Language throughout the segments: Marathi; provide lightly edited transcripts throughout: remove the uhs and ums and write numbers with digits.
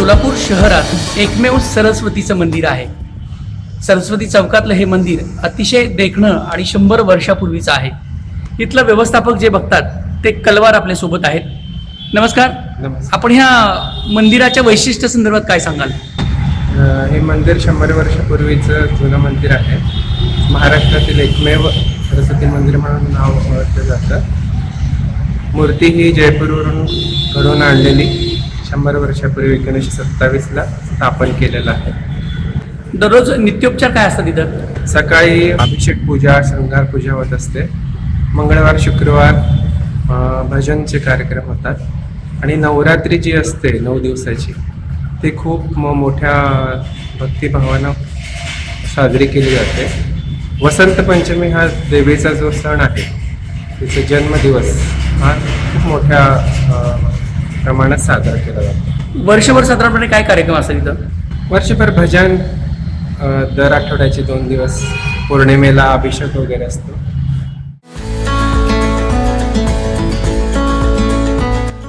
सोलापूर शहरात एकमेव सरस्वतीचं मंदिर आहे. सरस्वती चौकातलं हे मंदिर अतिशय देखणं आणि 100 वर्षापूर्वीचं आहे. इथलं व्यवस्थापक जे बघतात ते कलवार आपल्या सोबत आहेत. नमस्कार. आपण ह्या मंदिराच्या वैशिष्ट्य संदर्भात काय सांगाल? हे मंदिर 100 वर्षापूर्वीचं जुनं मंदिर आहे. महाराष्ट्रातील एकमेव सरस्वती मंदिर म्हणून नाव ओळखलं जातं. मूर्ती ही जयपूरवरून घडवून आणलेली 100 वर्षापूर्वी 1927ला स्थापन केलेलं आहे. दररोज नित्योपचार काय असतात इथं? सकाळी अभिषेक पूजा, शृंगार पूजा होत असते. मंगळवार, शुक्रवार भजनचे कार्यक्रम होतात आणि नवरात्री जी असते 9 दिवसाची ती खूप मोठ्या भक्तिभावानं साजरी केली जाते. वसंत पंचमी हा देवीचा जो सण आहे, तिचा जन्मदिवस हा खूप मोठ्या प्रमाणात साजरा केला जातो. वर्षभर साधारणपणे काय कार्यक्रम असतात इथं? वर्षभर भजन, दर आठवड्याचे 2 दिवस पौर्णिमेला अभिषेक वगैरे असतो.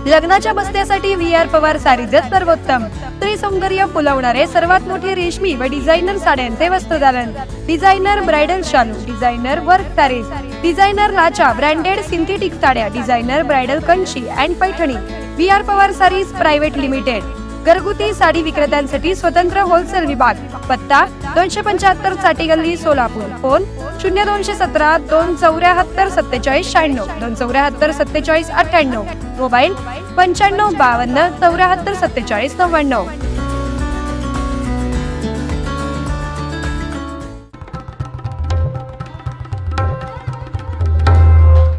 लग्नाच्या बस्त्यासाठी व्ही.आर. पवार सारीजच सर्वोत्तम. स्त्री सौंदर्य फुलवणारे सर्वात मोठे रेशमी व डिझायनर साड्यांचे वस्त्रदालन. डिझायनर ब्रायडल शालू, डिझायनर वर्क सारीज, डिझायनर लाचा, ब्रँडेड सिंथेटिक साड्या, designer bridal Kanchi and Paithani. V R. Pawar saris private limited. घरगुती साडी विक्रेत्यांसाठी स्वतंत्र होलसेल विभाग. पत्ता 275 चाटी गल्ली, सोलापूर. फोन 0217 274 47 96, 274 47 98. मोबाईल 95 52 74 47 99.